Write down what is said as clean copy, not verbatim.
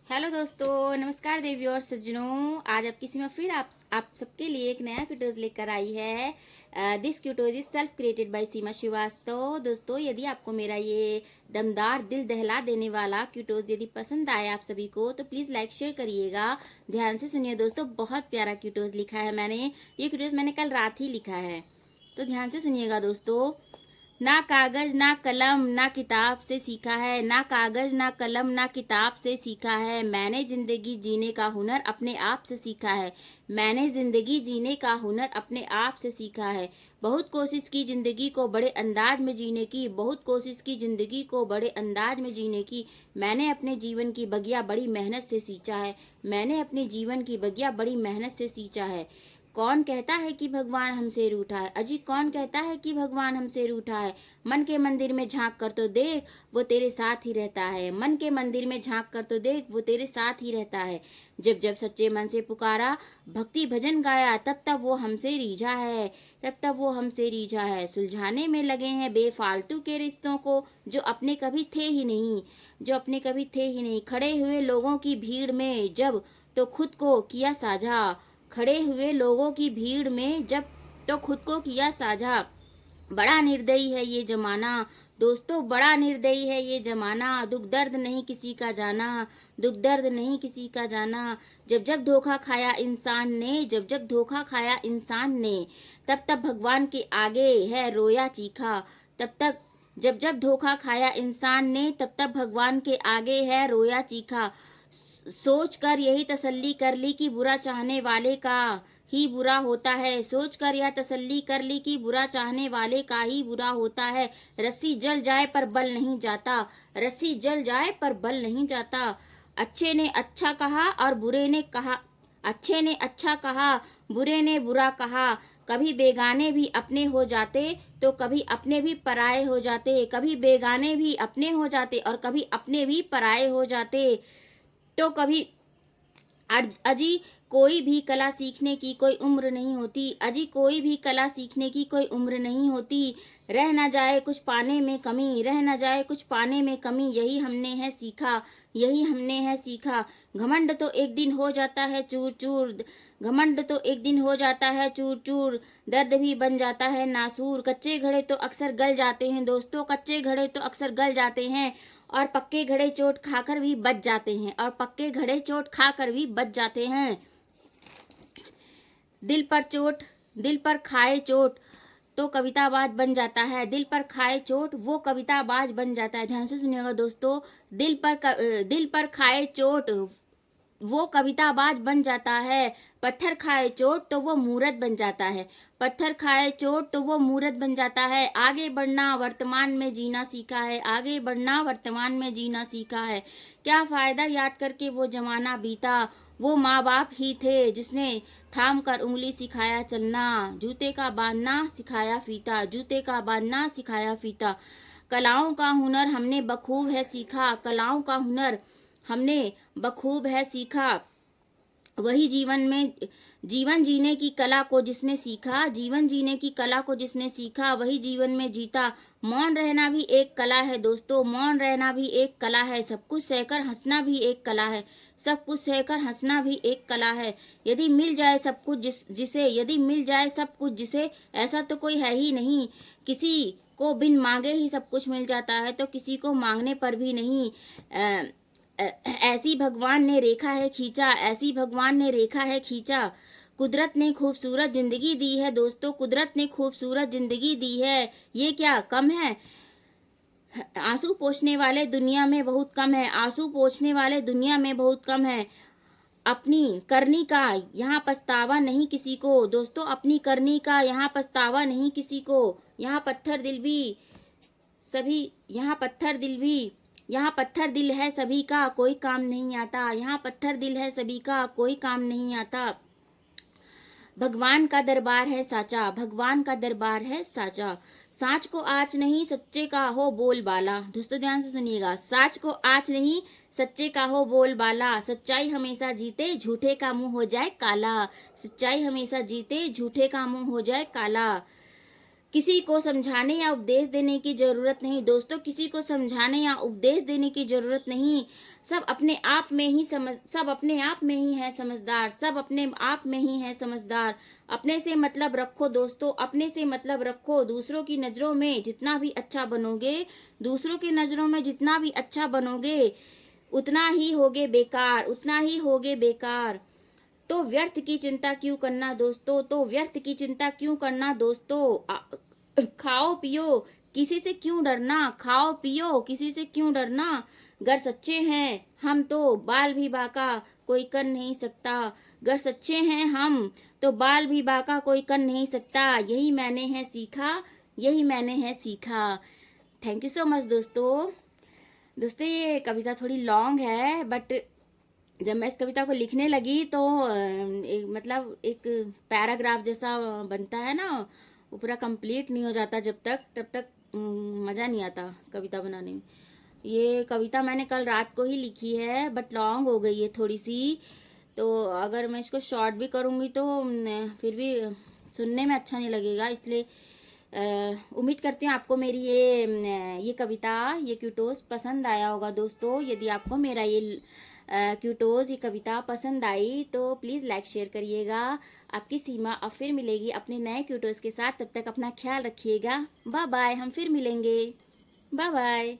Hello दोस्तों, नमस्कार देवी और सज्जनों। आज आपकी सीमा फिर आप सबके लिए एक नया क्यूटोज लेकर आई है। दिस क्यूटोज is self created by Seema Shrivastava. दोस्तों, यदि आपको मेरा ये दमदार दिल दहला देने वाला क्यूटोज यदि पसंद आए आप सभी को तो प्लीज़ लाइक शेयर करिएगा। ध्यान से सुनिए दोस्तों, बहुत प्यारा क्यूटोज लिखा है मैंने। ये क्यूटोज मैंने कल रात ही लिखा है, तो ध्यान से सुनिएगा दोस्तों। ना कागज ना कलम ना किताब से सीखा है, ना कागज ना कलम ना किताब से सीखा है। मैंने जिंदगी जीने का हुनर अपने आप से सीखा है। मैंने जिंदगी जीने का हुनर अपने आप से सीखा है। बहुत कोशिश की जिंदगी को बड़े अंदाज में जीने की, बहुत कोशिश की जिंदगी को बड़े अंदाज में जीने की। मैंने अपने जीवन की बगिया बड़ी मेहनत से सींचा है। मैंने अपने जीवन की बगिया बड़ी मेहनत से सींचा है। कौन कहता है कि भगवान हमसे रूठा है? अजी कौन कहता है कि भगवान हमसे रूठा है? मन के मंदिर में झांक कर तो देख, वो तेरे साथ ही रहता है। मन के मंदिर में झांक कर तो देख, वो तेरे साथ ही रहता है। जब जब सच्चे मन से पुकारा, भक्ति भजन गाया, तब तब वो हमसे रीझा है। तब तब वो हमसे रीझा है। सुलझाने में लगे हैं बेफालतू के रिश्तों को, जो अपने कभी थे ही नहीं, जो अपने कभी थे ही नहीं। खड़े हुए लोगों की भीड़ में जब तो खुद को किया साझा, खड़े हुए लोगों की भीड़ में जब तो खुद को किया साझा। बड़ा निर्दयी है ये जमाना दोस्तों, बड़ा निर्दयी है ये जमाना। दुख दर्द नहीं किसी का जाना, दुख दर्द नहीं किसी का जाना। जब जब धोखा खाया इंसान ने, जब जब धोखा खाया इंसान ने, तब तब भगवान के आगे है रोया चीखा। तब तक जब जब धोखा खाया इंसान ने, तब तब भगवान के आगे है रोया चीखा। सोच कर यही तसल्ली कर ली कि बुरा चाहने वाले का ही बुरा होता है। सोच कर यह तसल्ली कर ली कि बुरा चाहने वाले का ही बुरा होता है। रस्सी जल जाए पर बल नहीं जाता, रस्सी जल जाए पर बल नहीं जाता। अच्छे ने अच्छा कहा और बुरे ने कहा, अच्छे ने अच्छा कहा, बुरे ने बुरा कहा। कभी बेगाने भी अपने हो जाते तो कभी अपने भी पराये हो जाते। कभी बेगाने भी अपने हो जाते और कभी अपने भी पराये हो जाते। तो कभी अजी कोई भी कला सीखने की कोई उम्र नहीं होती। अजी कोई भी कला सीखने की कोई उम्र नहीं होती। रह ना जाए कुछ पाने में कमी, रह ना जाए कुछ पाने में कमी, यही हमने है सीखा, यही हमने है सीखा। घमंड तो एक दिन हो जाता है चूर चूर, घमंड तो एक दिन हो जाता है चूर चूर। दर्द भी बन जाता है नासूर। कच्चे घड़े तो अक्सर गल जाते हैं दोस्तों, कच्चे घड़े तो अक्सर गल जाते हैं और पक्के घड़े चोट खाकर भी बच जाते हैं, और पक्के घड़े चोट खाकर भी बच जाते हैं। दिल पर चोट, दिल पर खाए चोट तो कविताबाज बन जाता है। दिल पर खाए चोट वो कविताबाज बन जाता है। ध्यान से सुनिएगा दोस्तों। दिल पर खाए चोट वो कविताबाज बन जाता है। पत्थर खाए चोट तो वो मूरत बन जाता है। पत्थर खाए चोट तो वो मूरत बन जाता है। आगे बढ़ना वर्तमान में जीना सीखा है, आगे बढ़ना वर्तमान में जीना सीखा है। क्या फायदा याद करके वो जमाना बीता, वो माँ बाप ही थे जिसने थाम कर उंगली सिखाया चलना। जूते का बांधना सिखाया फीता, जूते का बांधना सिखाया फीता। कलाओं का हुनर हमने बखूब है सीखा, कलाओं का हुनर हमने बखूब है सीखा। वही जीवन जीने की कला को जिसने सीखा, जीवन जीने की कला को जिसने सीखा, वही जीवन में जीता। मौन रहना भी एक कला है दोस्तों, मौन रहना भी एक कला है। सब कुछ सहकर हंसना भी एक कला है, सब कुछ सहकर हंसना भी एक कला है। यदि मिल जाए सब कुछ जिसे, यदि मिल जाए सब कुछ जिसे, ऐसा तो कोई है ही नहीं। किसी को बिन मांगे ही सब कुछ मिल जाता है तो किसी को मांगने पर भी नहीं। ऐसी भगवान ने रेखा है खींचा, ऐसी भगवान ने रेखा है खींचा। कुदरत ने खूबसूरत जिंदगी दी है दोस्तों, कुदरत ने खूबसूरत जिंदगी दी है। ये क्या कम है? आंसू पोंछने वाले दुनिया में बहुत कम है, आंसू पोंछने वाले दुनिया में बहुत कम है। अपनी करनी का यहाँ पछतावा नहीं किसी को दोस्तों, अपनी करनी का यहाँ पछतावा नहीं किसी को। यहाँ पत्थर दिल भी सभी, यहाँ पत्थर दिल भी, यहाँ पत्थर दिल है सभी का कोई काम नहीं आता। यहाँ पत्थर दिल है सभी का कोई काम नहीं आता। भगवान का दरबार है साचा, भगवान का दरबार है साचा। साच को आँच नहीं सच्चे का हो बोलबाला। दोस्तों ध्यान से सुनिएगा। साच को आँच नहीं सच्चे का हो बोलबाला। सच्चाई हमेशा जीते झूठे का मुंह हो जाए काला, सच्चाई हमेशा जीते झूठे का मुंह हो जाए काला। किसी को समझाने या उपदेश देने की ज़रूरत नहीं दोस्तों, किसी को समझाने या उपदेश देने की ज़रूरत नहीं। सब अपने आप में ही है समझदार, सब अपने आप में ही है समझदार। अपने से मतलब रखो दोस्तों, अपने से मतलब रखो। दूसरों की नज़रों में जितना भी अच्छा बनोगे, दूसरों की नज़रों में जितना भी अच्छा बनोगे, उतना ही होगे बेकार, उतना ही होगे बेकार। तो व्यर्थ की चिंता क्यों करना दोस्तों, तो व्यर्थ की चिंता क्यों करना दोस्तों। खाओ पियो, किसी से क्यों डरना, खाओ पियो, किसी से क्यों डरना। गर सच्चे हैं हम तो बाल भी बाका कोई कर नहीं सकता। गर सच्चे हैं हम तो बाल भी बाका कोई कर नहीं सकता। यही मैंने है सीखा, यही मैंने है सीखा। थैंक यू सो मच दोस्तों। दोस्तों ये कविता थोड़ी लॉन्ग है, बट जब मैं इस कविता को लिखने लगी तो मतलब एक पैराग्राफ जैसा बनता है ना, वो पूरा कंप्लीट नहीं हो जाता जब तक, तब तक मज़ा नहीं आता कविता बनाने में। ये कविता मैंने कल रात को ही लिखी है, बट लॉन्ग हो गई है थोड़ी सी। तो अगर मैं इसको शॉर्ट भी करूँगी तो फिर भी सुनने में अच्छा नहीं लगेगा, इसलिए उम्मीद करती हूँ आपको मेरी ये कविता, ये क्यूटोस पसंद आया होगा दोस्तों। यदि आपको मेरा ये क्यूटोस, ये कविता पसंद आई तो प्लीज़ लाइक शेयर करिएगा। आपकी सीमा अब फिर मिलेगी अपने नए क्यूटोस के साथ। तब तक अपना ख्याल रखिएगा। बाय बाय, हम फिर मिलेंगे। Bye bye.